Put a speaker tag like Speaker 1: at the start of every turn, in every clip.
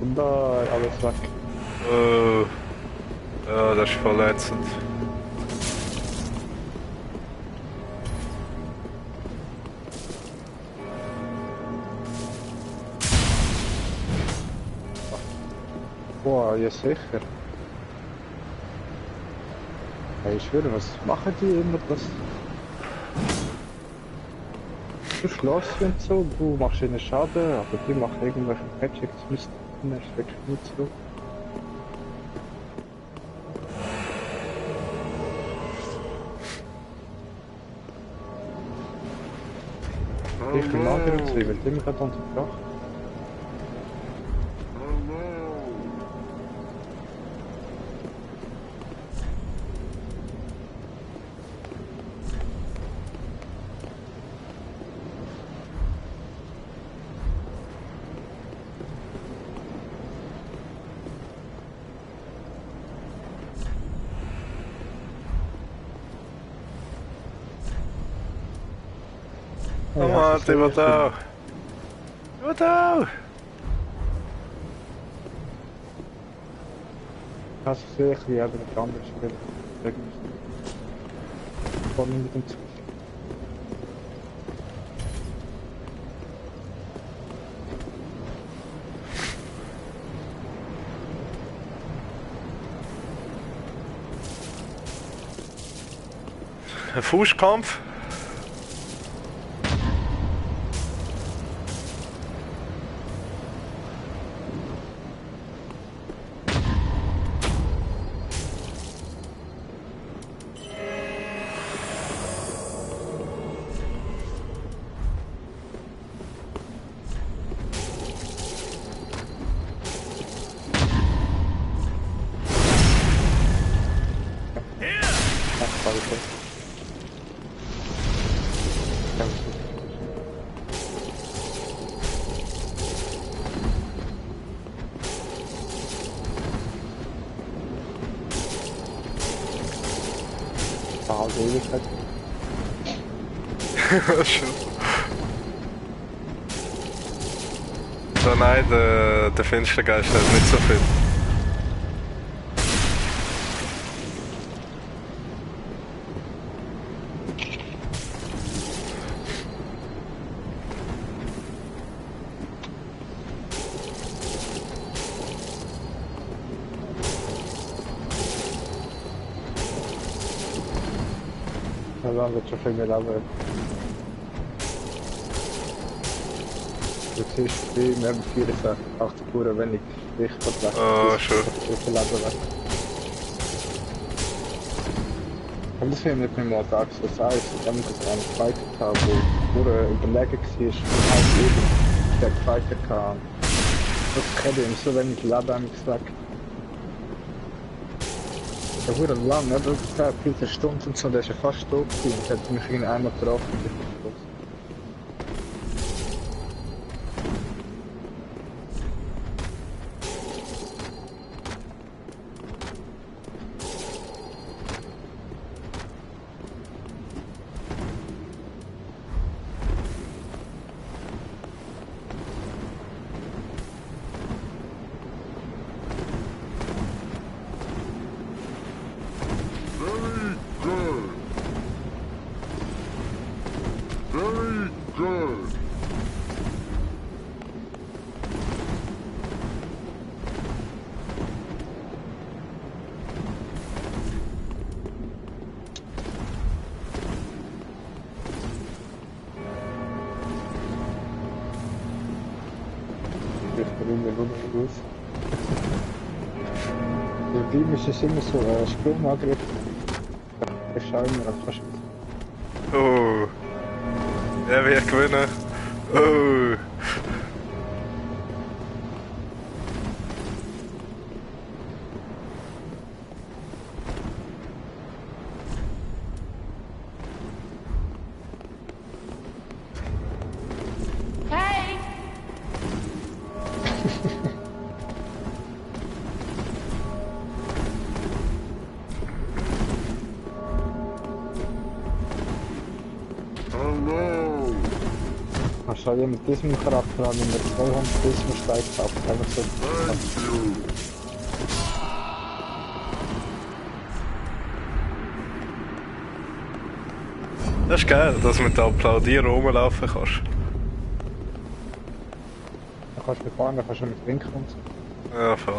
Speaker 1: Und da alles weg.
Speaker 2: Oh. Ja, das ist verletzend.
Speaker 1: Boah, ja sicher. Hey, ich schwöre, was machen die immer das? Du schläfst und so, du machst ihnen Schaden, aber die machen irgendwelche Gadgets, müssen ist wirklich nicht so. Ich bin mager und so, ich will immer gerade unterbrochen.
Speaker 2: Oh Mann, die wird auch. Die wird auch.
Speaker 1: Kannst du sicher wie eben mit anderen spielen. Vorne mit dem Zug.
Speaker 2: Ein Fußkampf.
Speaker 1: Ach, warte. Ewigkeit.
Speaker 2: Schon. So, nein, der Finstergeist hat nicht so viel.
Speaker 1: Ja, dann wird schon viel mehr Leben. Du siehst, wir haben 84 Uhr wenig Licht weg.
Speaker 2: Oh, schon.
Speaker 1: So viel Leben weg. Und das finde ich nicht mehr Tag so sei, ich habe gerade einen Fighter gehabt, wo überlegen war, und halt eben der Fighter kam. Das hätte ihm so wenig Leben weg. Ja, wurde lang, ne? Das ist 10 Stunden und so, der ist ja fast tot gewesen. Ich hätte mich in einmal getroffen und ich bin tot. Ich bin mir gut. Der Beam ist immer so Sprungangriff. Ich schaue immer auf fast.
Speaker 2: Oh. Der wird gewinnen. Oh.
Speaker 3: Hey!
Speaker 1: schau dir mit diesem Charakter an, wenn der 200 Prismen steigt ab, einfach so.
Speaker 2: Das ist geil, dass du mit dem Applaudieren rumlaufen kannst.
Speaker 1: Dann kannst du fahren, dann kannst du mit winken und so.
Speaker 2: Ja, voll.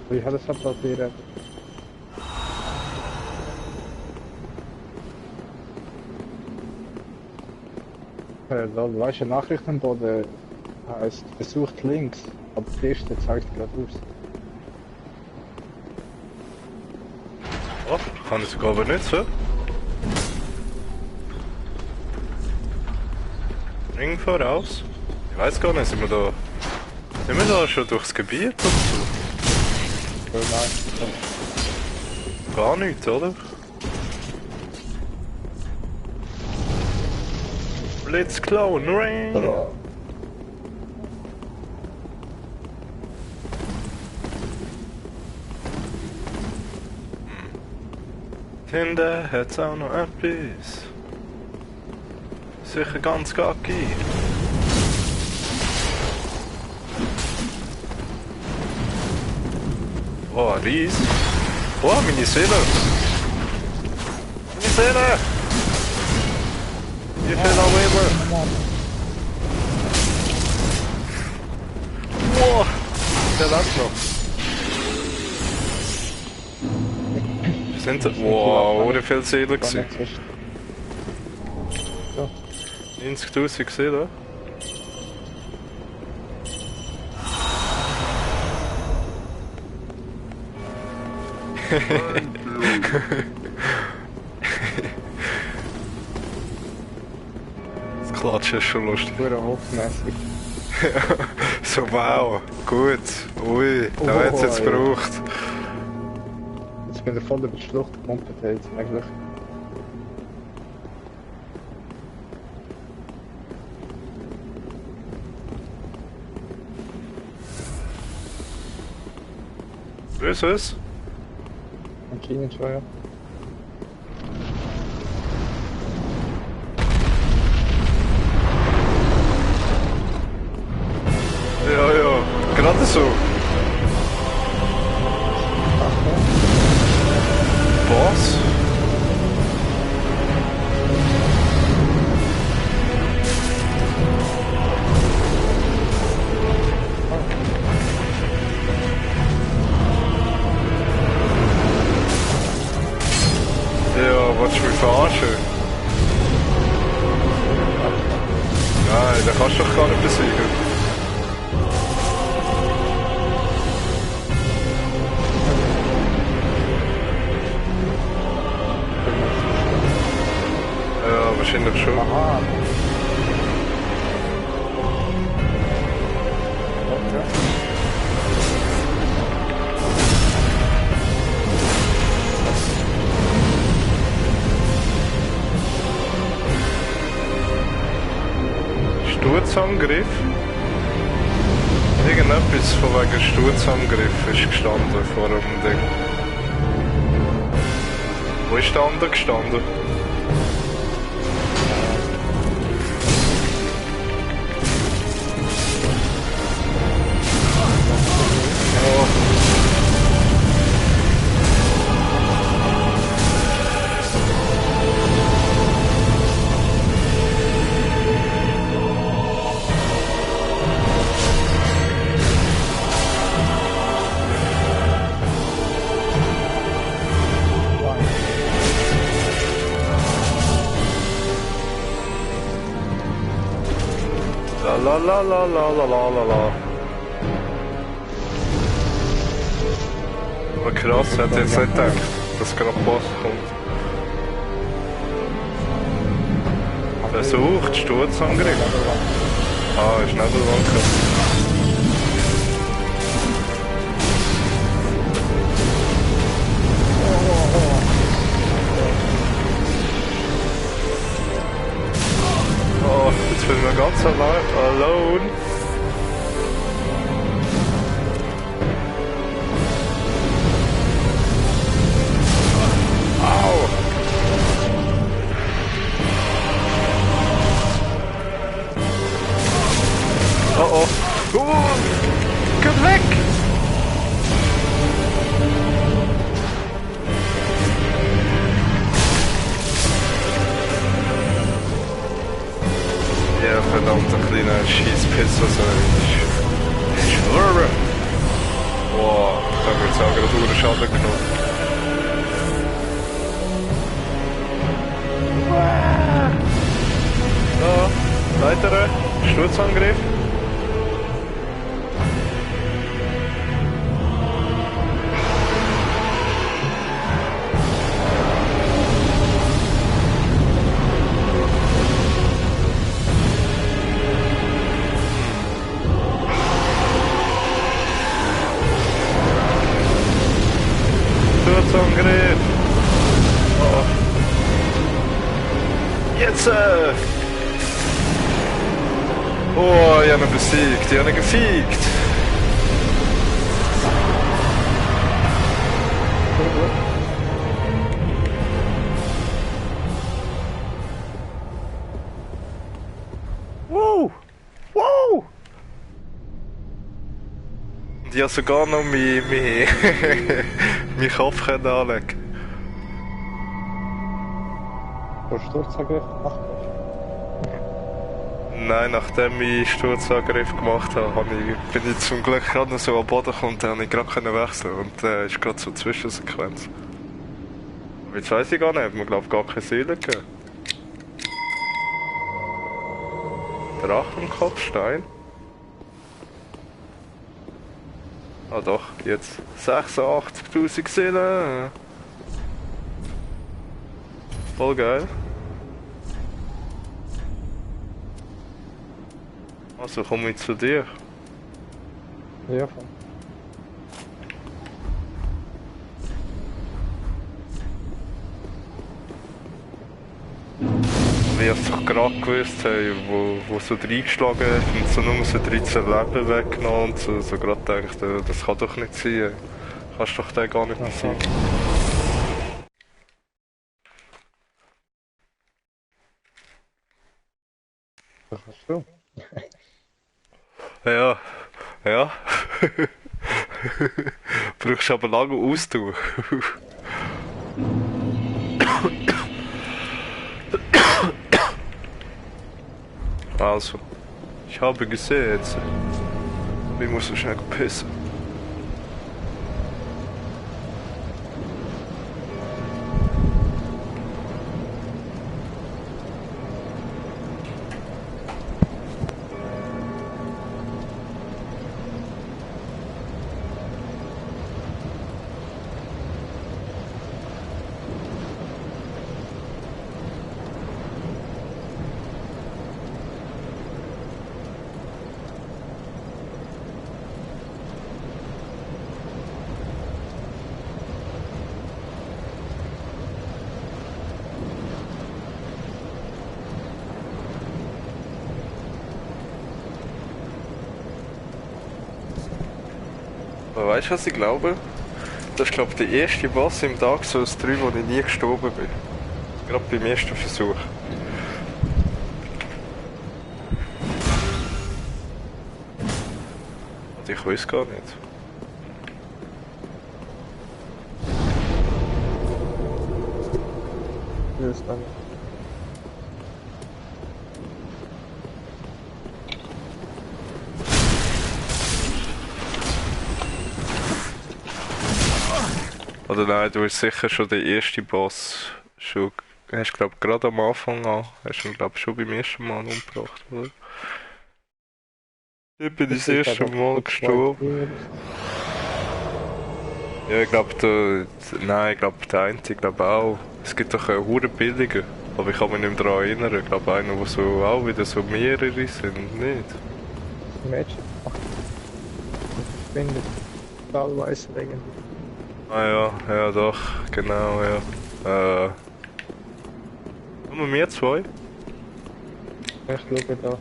Speaker 1: Wie hat das Applaudieren? Weißt du, Nachrichtenboden heißt versucht links, aber die erste zeigt geradeaus.
Speaker 2: Oh, kann ich sogar aber nicht so. Ring voraus. Ich weiß gar nicht, sind wir da schon durchs Gebiet oder so?
Speaker 1: Nein.
Speaker 2: Gar nichts, oder? Blitz Clone Ring! Hinten hat's auch noch etwas. Sicher ganz gacki. Oh, ein Ries. Oh, meine Seele! Meine Seele! Wie viel auch immer? Wow! Der lebt noch. Sind wow, ohne viel Seele gewesen. 90.000 gesehen, oder? Das Klatschen ist schon lustig.
Speaker 1: Pure hochmäßig.
Speaker 2: So wow, gut. Ui, da hat es jetzt gebraucht.
Speaker 1: Jetzt bin ich voll über die Schlucht gekumpelt jetzt eigentlich.
Speaker 2: Was?
Speaker 1: Anscheinend schon, ja.
Speaker 2: Ja, gerade so. Boss? Ja, willst du mich verarschen? Nein, den kannst du doch gar nicht besiegen. Ja, wahrscheinlich schon.
Speaker 1: Aha. Okay.
Speaker 2: Sturzangriff? Irgendetwas von wegen Sturzangriff ist gestanden vor dem Ding. Wo ist der andere gestanden? Oh. La la la la la la la la. Aber krass, ich hätte jetzt nicht gedacht, dass gerade Boss kommt. Versucht, Sturzangriff. Ah, ist Nebelwolke. Oh, jetzt bin ich ganz alone. Au! Oh, geht weg! Ja, verdammt, ein kleiner Schießpisser, so ich schwöre! Boah, ich habe mir jetzt auch gerade einen Schaden genommen. So, weiterer Sturzangriff. Sturzangriff. Oh. Jetzt! Oh, ich habe ihn besiegt, ich habe ihn gefiegt. Wow! Wow! Und ich habe sogar noch meinen Kopf anlegen.
Speaker 1: Der Sturzangriff macht
Speaker 2: Nein, nachdem ich Sturzangriff gemacht habe, bin ich zum Glück gerade noch so am Boden gekommen und dann konnte ich gerade wechseln. Und ist gerade so eine Zwischensequenz. Aber jetzt weiss ich gar nicht, man glaubt gar keine Seele gegeben. Drachenkopfstein. Ah doch, jetzt 86.000 Seelen. Voll geil. Also komme ich zu dir.
Speaker 1: Ja, voll.
Speaker 2: Wie ich es doch gerade gewusst habe, wo so reingeschlagen hat und so nur so 13 Leben weggenommen und so gerade gedacht, das kann doch nicht sein. Kannst doch den gar nicht besiegen.
Speaker 1: Das kannst du.
Speaker 2: Ja, ja. Brauchst aber lange Ausdauer. Also, ich habe gesehen jetzt. Ich muss so schnell pissen. Aber weißt du, was ich glaube? Das ist, glaube ich, der erste Boss im Dark Souls 3, wo ich nie gestorben bin. Gerade beim ersten Versuch. Und ich weiß gar nicht.
Speaker 1: Ja, ist dann.
Speaker 2: Oder nein, du bist sicher schon der erste Boss. Schon, hast glaube gerade am Anfang an. Hast du glaube schon beim ersten Mal umgebracht, oder? Ich bin das erste Mal gestorben. Ja, ich glaube, nein, ich glaube, der eine, ich glaube auch. Es gibt doch einen Huren billigen. Aber ich kann mich nicht mehr daran erinnern. Ich glaube, einer, der so auch wieder so mehrere sind, nicht?
Speaker 1: Magic. Ach. Ich bin teilweise wegen.
Speaker 2: Ah ja, ja doch, genau, ja. Nur wir zwei?
Speaker 1: Ich schaue da.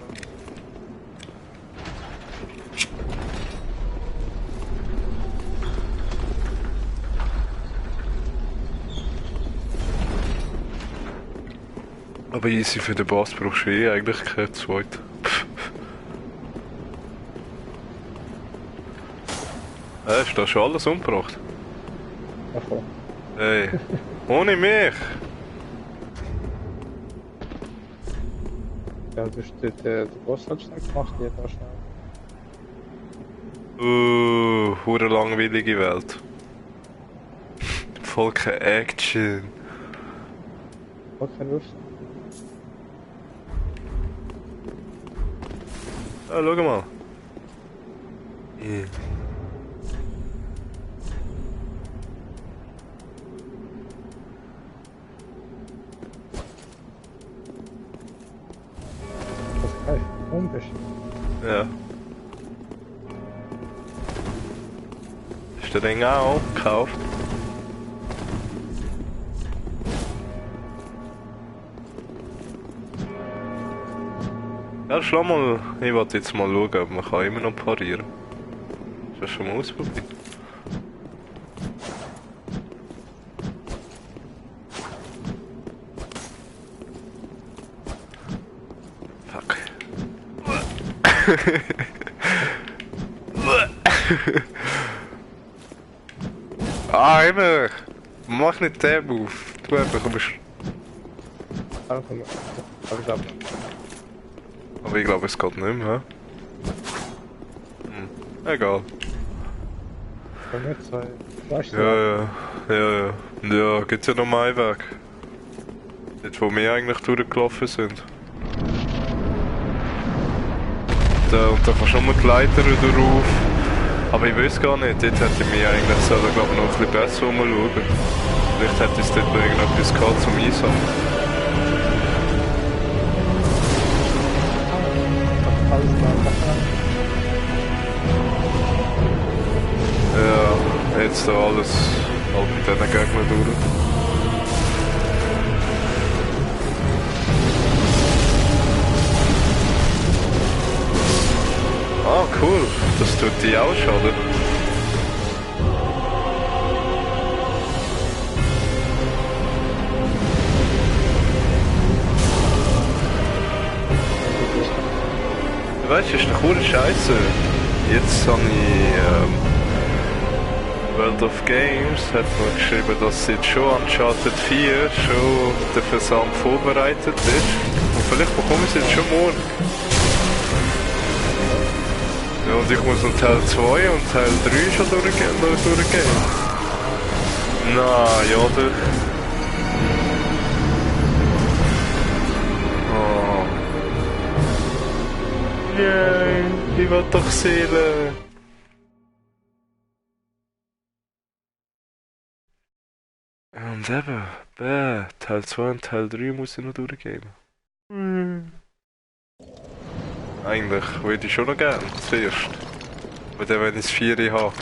Speaker 2: Aber easy für den Boss brauchst du eigentlich keinen zweiten. Hast du da schon alles umgebracht?
Speaker 1: Davon.
Speaker 2: Hey, ohne mich!
Speaker 1: Ja, du hast den Boss halt schnell gemacht, die da schnell.
Speaker 2: Hure langweilige Welt. Voll keine Action.
Speaker 1: Okay, Lust.
Speaker 2: Ah, schau mal. Yeah.
Speaker 1: Das ist geil. Unbisch.
Speaker 2: Ja. Hast du den auch gekauft? Ja, schau mal. Ich wollte jetzt mal schauen, ob man kann immer noch parieren kann. Hast du das schon mal ausprobiert? Fuck. Ah, immer! Mach nicht den Move. Du bekommst.
Speaker 1: Also, ich glaube,
Speaker 2: Aber ich glaube, es geht nicht mehr. Egal.
Speaker 1: kann nicht sein. Weißt du?
Speaker 2: Ja. Ja, gibt's ja noch mal einen Weg. Dort, wo wir eigentlich durchgelaufen sind. Da kannst du nur die Leiter drauf. Aber ich weiß gar nicht, dort hätte ich mich eigentlich selber, glaub ich, noch ein bisschen besser umschauen. Vielleicht hätte es dort noch irgendetwas gehabt zum Einsammeln.
Speaker 1: Alles klar,
Speaker 2: Ja, jetzt da alles halt mit diesen Gegnern durch. Ah, cool. Das tut die auch schaden. Weißt du, ist eine coole Scheiße. Jetzt habe ich World of Games hat mir geschrieben, dass jetzt schon Uncharted 4 schon der Versand vorbereitet ist. Und vielleicht bekomme ich es jetzt schon morgen. Ja, und ich muss noch Teil 2 und Teil 3 schon durchgehen. Na, ja doch. Oh. Nein, ich will doch Seele. Und eben, Teil 2 und Teil 3 muss ich noch durchgehen. Eigentlich würde ich schon noch gerne, zuerst. Aber dann, wenn ich das 4 habe.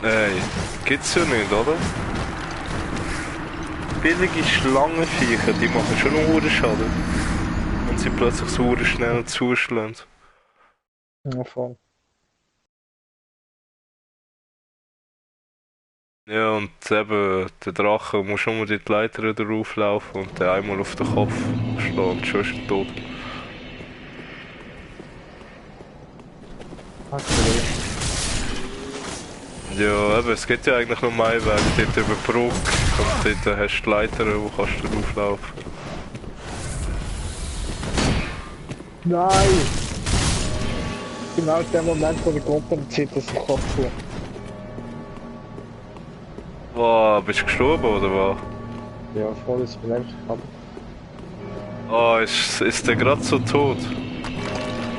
Speaker 2: Ey, gibt's ja nicht, oder? Billige Schlangenviecher, die machen schon noch einen Schaden. Und sie plötzlich so schnell zuschlagen.
Speaker 1: Ja, voll.
Speaker 2: Ja, und eben, der Drache muss schon mal die Leiter drauf laufen und den einmal auf den Kopf schlagen und schon ist er tot. Ja, eben, es gibt ja eigentlich nur einen Weg, dort über die Brücke und dort hast du die Leiter, wo kannst du drauflaufen.
Speaker 1: Nein! Genau in dem Moment, wo ich kommt, zieht das den Kopf vor.
Speaker 2: Wow, bist du gestorben oder was?
Speaker 1: Ja, voll ist mir einfach ab.
Speaker 2: Oh, ist der gerade so tot?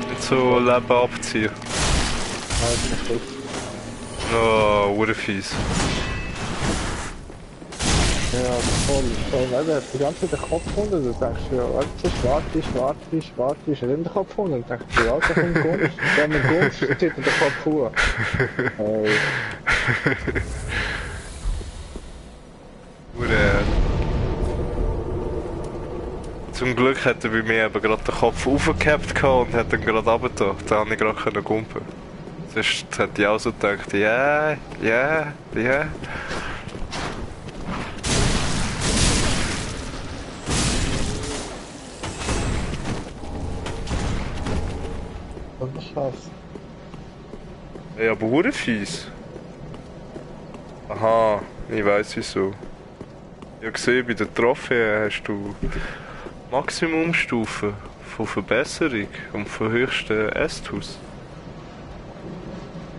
Speaker 2: Nicht so Leben abziehen.
Speaker 1: Halt mich gut.
Speaker 2: Oh, urfies.
Speaker 1: Ja, voll. Weil er hat die ganze Zeit den Kopf gefunden. Du denkst, ja, warte, ist er in den Kopf gefunden? Und denkst du, ja, da kommt Gunst. Wenn man Gunst, zieht er den Kopf vor.
Speaker 2: Zum Glück hat er bei mir eben gerade den Kopf aufgehabt und hat dann gerade runtergetan. Da konnte ich gerade gumpen. Sonst hätte ich auch so gedacht, ja, ja, ja.
Speaker 1: Das ist scheiße.
Speaker 2: Ja, aber hure fies. Aha, ich weiss wieso. Ich habe gesehen, bei der Trophäe hast du Maximumstufe von Verbesserung und vom höchsten Estus.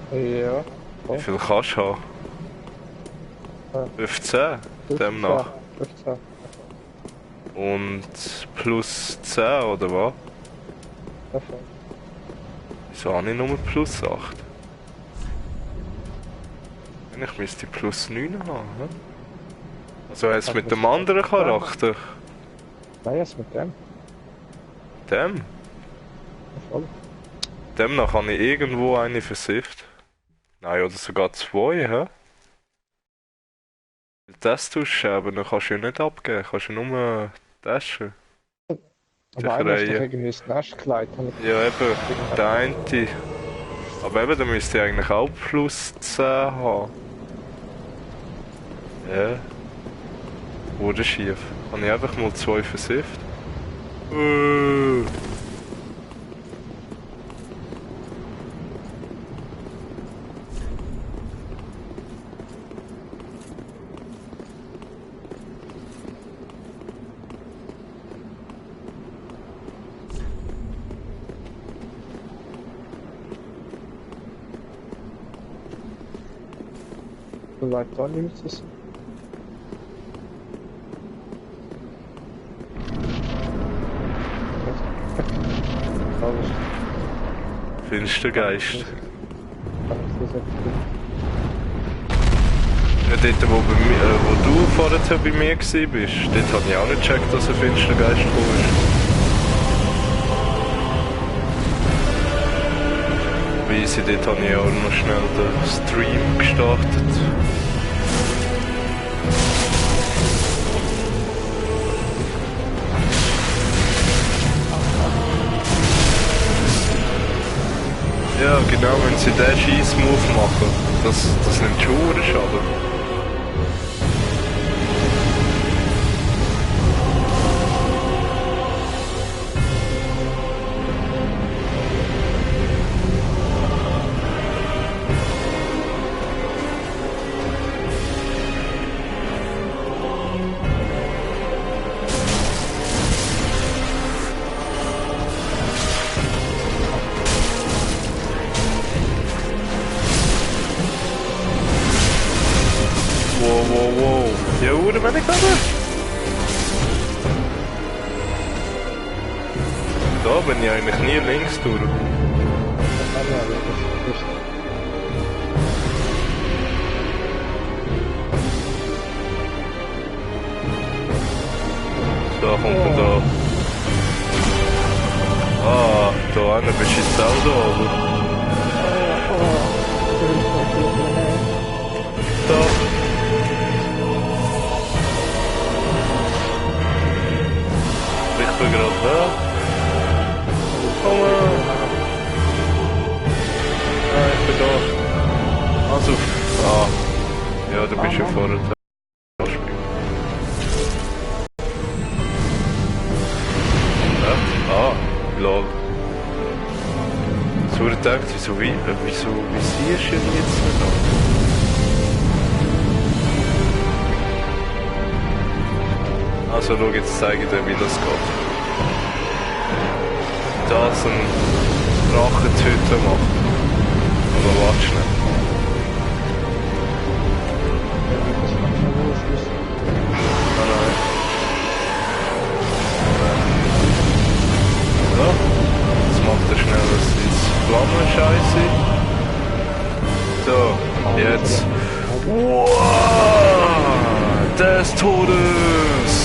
Speaker 1: Ja.
Speaker 2: Wie viel kannst du haben?
Speaker 1: Ja.
Speaker 2: 15, demnach.
Speaker 1: 15.
Speaker 2: Und plus 10, oder was?
Speaker 1: Perfekt.
Speaker 2: Wieso habe ich nur plus 8? Ich müsste plus 9 haben, hm? Also jetzt mit dem anderen Charakter?
Speaker 1: Nein, jetzt mit dem.
Speaker 2: Dem?
Speaker 1: Voll.
Speaker 2: Demnach habe ich irgendwo eine versifft. Nein, oder sogar 2, hä? Das tust du aber, dann kannst du ja nicht abgeben, kannst du nur testen.
Speaker 1: Aber einer ist doch irgendwie ins Nest gelegt.
Speaker 2: Ja eben, der eine. Aber eben, da müsste ich eigentlich auch plus 10 haben. Ja. Wurde schief. Habe ich einfach mal 2 versifft.
Speaker 1: So weit da nimmst du es.
Speaker 2: Finstergeist. Ja, dort wo du vorher bei mir warst, dort habe ich auch nicht gecheckt, dass ein Finstergeist gekommen ist. Weise, dort habe ich auch noch schnell den Stream gestartet. Ja, genau, wenn sie den Scheiss-Move machen, das nimmt schon Schaden. Wow. Ja, hoe ben ik dat? Da bin ich eigentlich nie links durch. Da kommt man da. Ah, da hinten bist du jetzt auch da, oder? Da. Ich bin gerade da. Komm mal. Ah, ich bin da. Also, ja, da bist du vorher. Lol. So gedacht, wieso siehst du ihn jetzt nicht an? Also schau, jetzt zeige ich dir, wie das geht. Da so ein Drachentüte machen. Aber warte schnell. Nein. So, jetzt macht er schnell Flammen-Scheiße. So, jetzt. Wow, des Todes!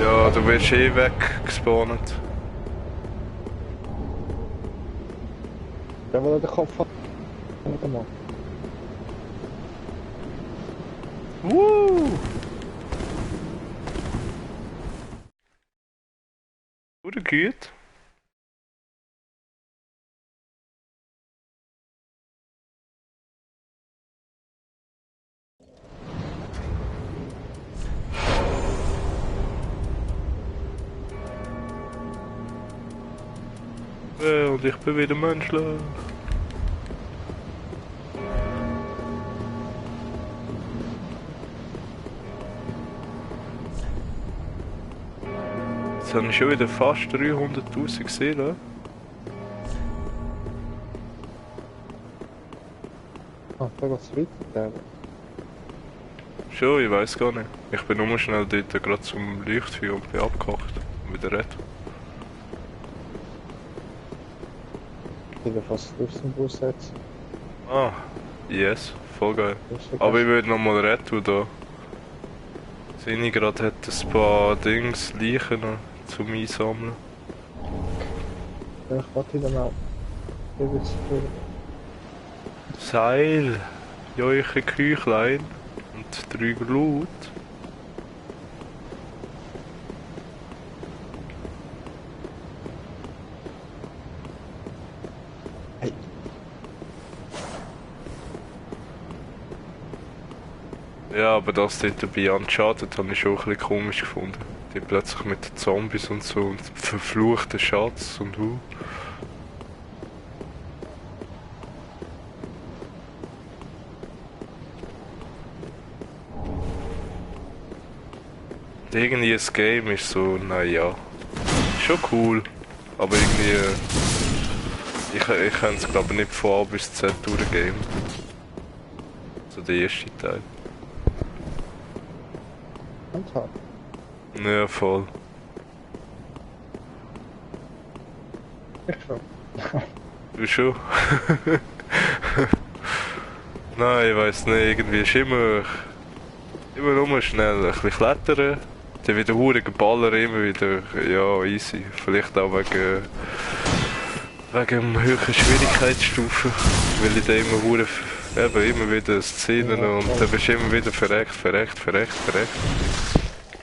Speaker 2: Ja, du wirst eh weggespawnt.
Speaker 1: Der will den Kopf haben.
Speaker 2: Woo! Oder gut? Und ich bin wieder menschlich. Jetzt habe ich schon wieder fast 300.000 Seelen.
Speaker 1: Ah, da geht's weiter.
Speaker 2: Schon, ich weiß gar nicht. Ich bin nur schnell dort gerade zum Leuchtfeuer und bin abgekocht. Und wieder retten.
Speaker 1: Ich bin fast durch den Bus jetzt.
Speaker 2: Ah, yes, voll geil.
Speaker 1: Das ist
Speaker 2: Aber ich würde nochmal retten da. Sini gerade hat ein paar Dings, Leichen noch zum Einsammeln.
Speaker 1: Ich warte wieder mal. Ich will es für.
Speaker 2: Seil, Joiche Küchlein und 3 Glut.
Speaker 1: Hey.
Speaker 2: Ja, aber das dort bei Uncharted habe ich schon ein bisschen komisch gefunden. Die plötzlich mit den Zombies und so und verfluchten Schatz und Und irgendwie das Game ist so, naja, schon cool, aber irgendwie, ich kann es glaube ich nicht von A bis Z durchgehen. So der erste Teil.
Speaker 1: Handhaben.
Speaker 2: Ja, voll.
Speaker 1: Ich schon.
Speaker 2: Du schon? Nein, ich weiss nicht, irgendwie ist immer nur schnell ein bisschen klettern, dann wieder hure ballern, immer wieder, ja, easy. Vielleicht auch wegen höheren Schwierigkeitsstufen, weil ich da immer wieder Szenen
Speaker 1: Ja,
Speaker 2: und
Speaker 1: voll.
Speaker 2: dann bist du immer wieder verreckt,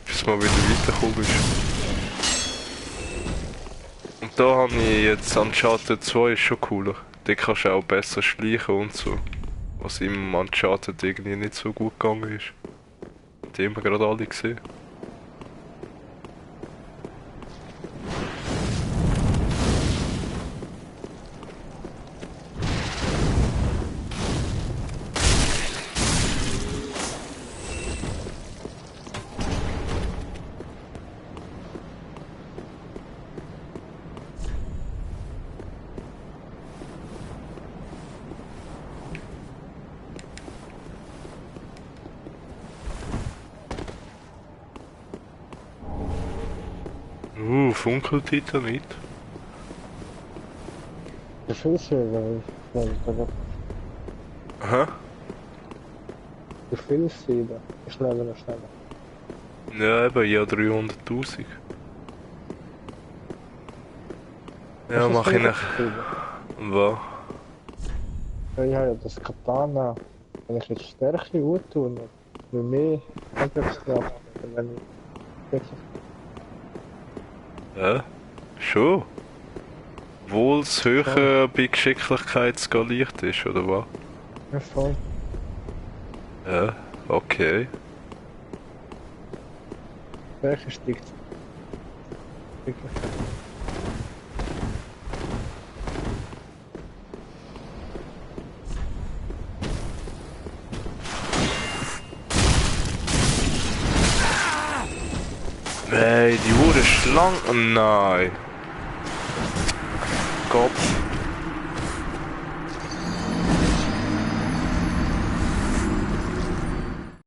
Speaker 2: bis du mal wieder weitergekommen bist. Und da habe ich jetzt Uncharted 2 ist schon cooler. Da kannst du auch besser schleichen und so. Was im Uncharted irgendwie nicht so gut gegangen ist. Die haben wir gerade alle gesehen. Funkeltitanit.
Speaker 1: Der Filzsee, weil
Speaker 2: Aha.
Speaker 1: der Filzsee, da ist schneller.
Speaker 2: Ja, eben, ja 300.000. Ja, mach ich nach. Was?
Speaker 1: Ja, ich habe ja das Katana, wenn ich jetzt Stärke gut tue, für mehr Angriffskraft, wenn ich wirklich
Speaker 2: Ja, schon. Obwohl es höher bei Geschicklichkeit skaliert ist, oder was?
Speaker 1: voll.
Speaker 2: Ja, okay.
Speaker 1: Stärke steigt. Wirklich.
Speaker 2: Nein, die wurde Schlange. Nein. Kopf.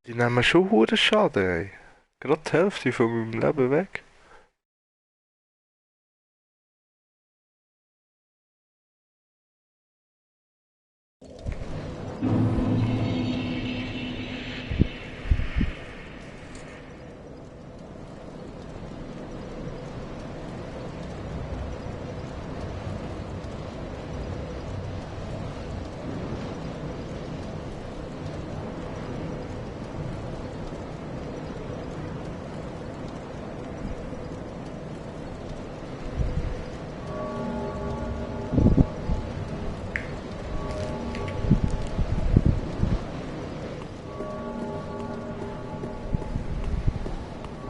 Speaker 2: Die nehmen schon hure Schaden, ey. Gerade die Hälfte von meinem Leben weg.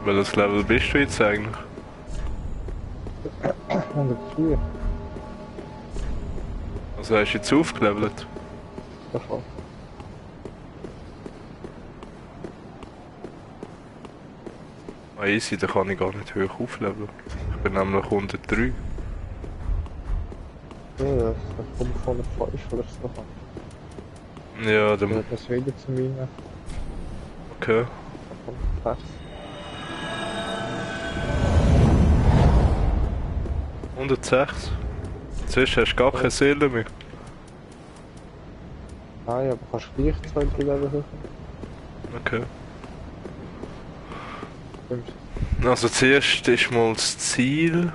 Speaker 2: Welches Level bist du jetzt eigentlich?
Speaker 1: 104.
Speaker 2: Also hast du jetzt aufgelevelt?
Speaker 1: Davon.
Speaker 2: Ah, easy, da kann ich gar nicht hoch aufleveln. Ich bin nämlich 103.
Speaker 1: Ja, das kommt von der Fleisch, oder so.
Speaker 2: Ja,
Speaker 1: Dann
Speaker 2: dann...
Speaker 1: wird das wieder zu meinen.
Speaker 2: Okay.
Speaker 1: Von der Fleisch.
Speaker 2: 106. Zuerst hast du gar keine Seele mehr.
Speaker 1: Ah ja, aber kannst du gleich 2, 3 Level höher?
Speaker 2: Okay.
Speaker 1: Stimmt's?
Speaker 2: Also zuerst ist mal das Ziel,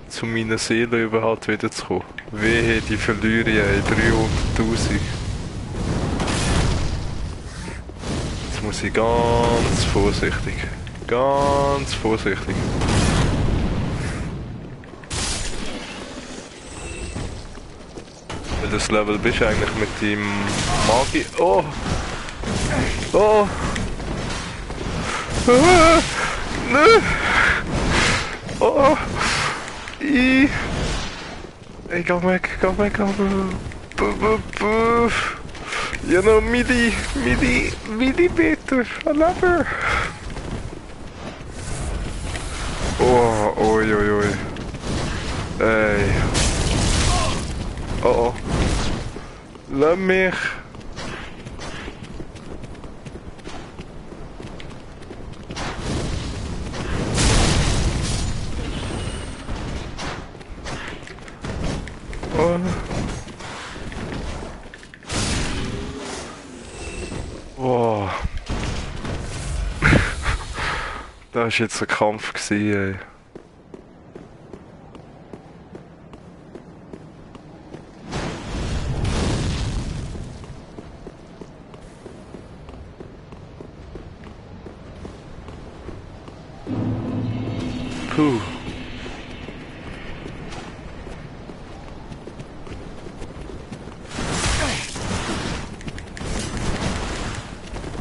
Speaker 2: zu meiner Seele überhaupt wiederzukommen. Wehe, die verliere ich in 300'000. Jetzt muss ich ganz vorsichtig. Ganz vorsichtig. Welches Level bist du eigentlich mit dem Magi? Oh! Oh! Ah! Nö! Oh! Ich geh weg, geh weg, geh weg. You know, Midi beter, I love her. Oh, oi, oi, oi. Ey. Oh, oh. Lass mich. Oh. Wow. Das war jetzt ein Kampf gewesen, ey. Puh.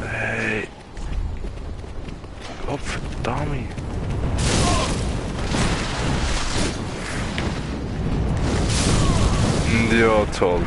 Speaker 2: Hey. Gottverdammt. Ja, toll.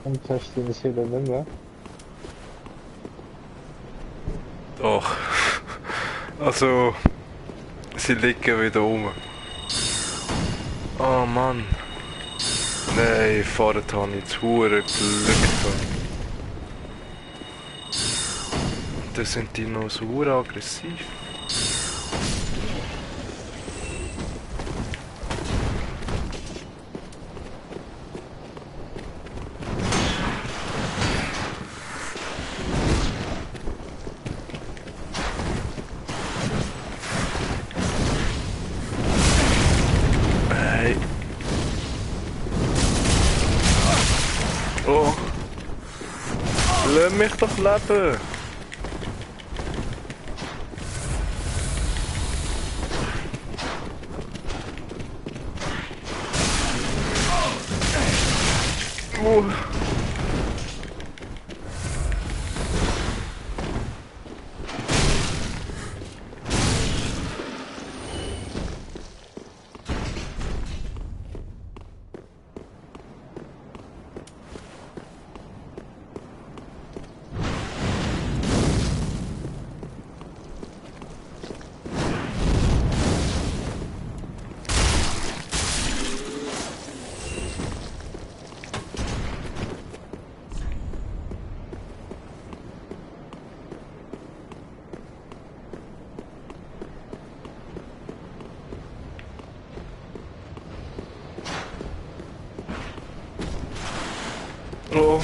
Speaker 1: Und hast du das hier nicht mehr?
Speaker 2: Doch. Also, sie liegen wieder rum. Oh Mann. Nein, vorher habe ich zu hure Glück gehabt. Da sind die noch so hure aggressiv. Hey. Oh. Lass mich doch leben. Oh. Oh.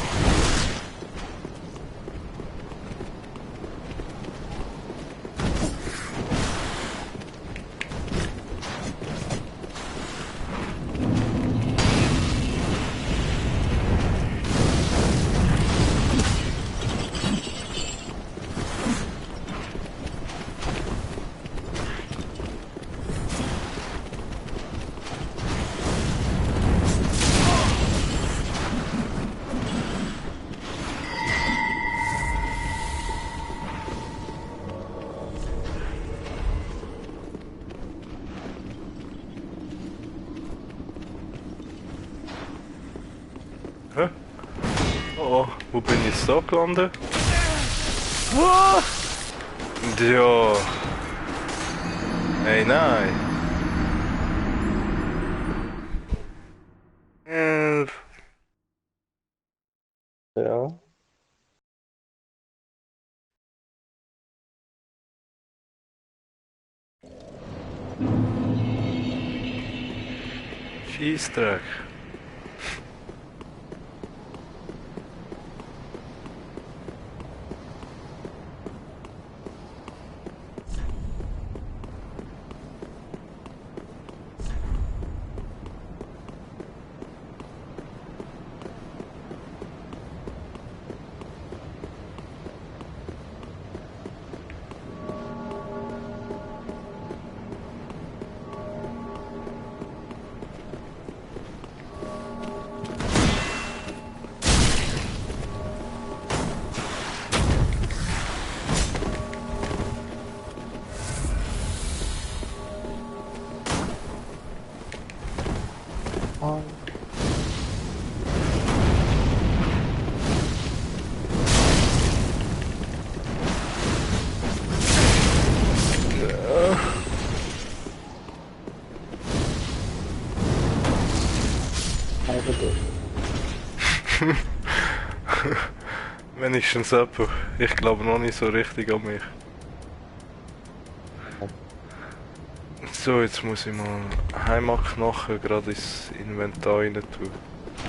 Speaker 2: Hä? Oh, wo bin ich so gelandet? Ah! Ja. Hey, nein. Äh,
Speaker 1: Ja.
Speaker 2: Scheissdreck.
Speaker 1: Ah, einfach durch.
Speaker 2: Wenigstens jemand. Ich glaube noch nicht so richtig an mich. So, jetzt muss ich mal Heimatknochen gerade ins Inventar rein tun.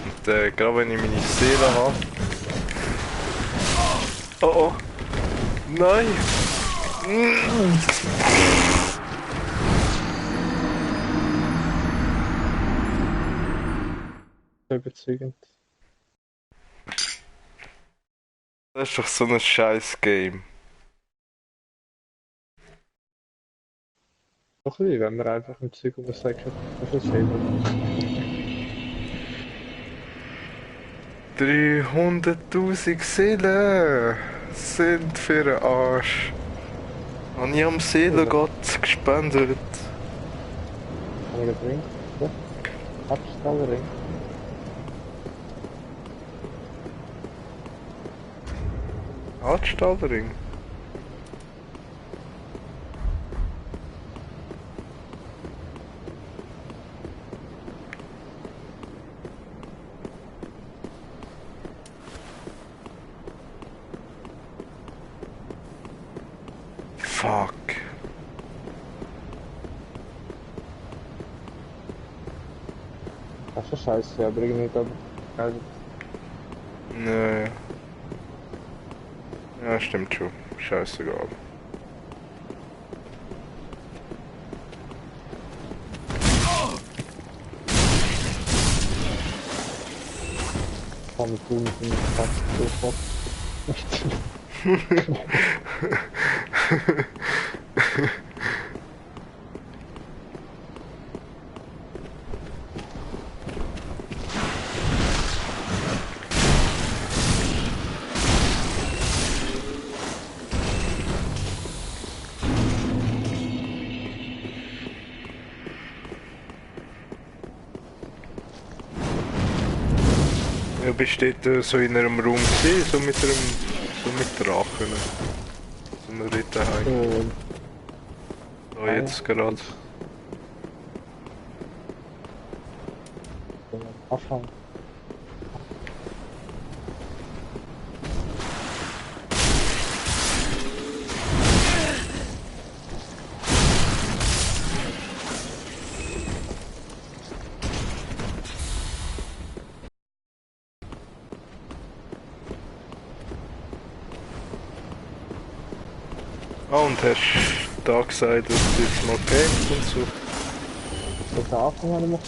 Speaker 2: Und gerade wenn ich meine Seele habe. Oh oh! Nein!
Speaker 1: Überzeugend.
Speaker 2: Das ist doch so ein scheiß Game.
Speaker 1: Noch ein bisschen, wenn man einfach im Zeug über sagt, das ist selber.
Speaker 2: 300.000 Seelen sind für den Arsch. Und ich am Seelengott gespendet.
Speaker 1: Kann ich das Ring? Ja. Abstrahlring.
Speaker 2: Hartstallring. Fuck.
Speaker 1: Das ist scheiße, aber irgendwie glaube ich. Also,
Speaker 2: Nee. Ja, stimmt schon. Scheißegal.
Speaker 1: kann ich tun mit dem fast sofort.
Speaker 2: Ja, bist du dort so in einem Raum gewesen, so mit Drachen? So einer Ritterheim.
Speaker 1: Und
Speaker 2: Oh, jetzt gerade.
Speaker 1: Anfang.
Speaker 2: Ah, und hast da gesagt, dass du jetzt mal games und so.
Speaker 1: Das Anfang habe ich noch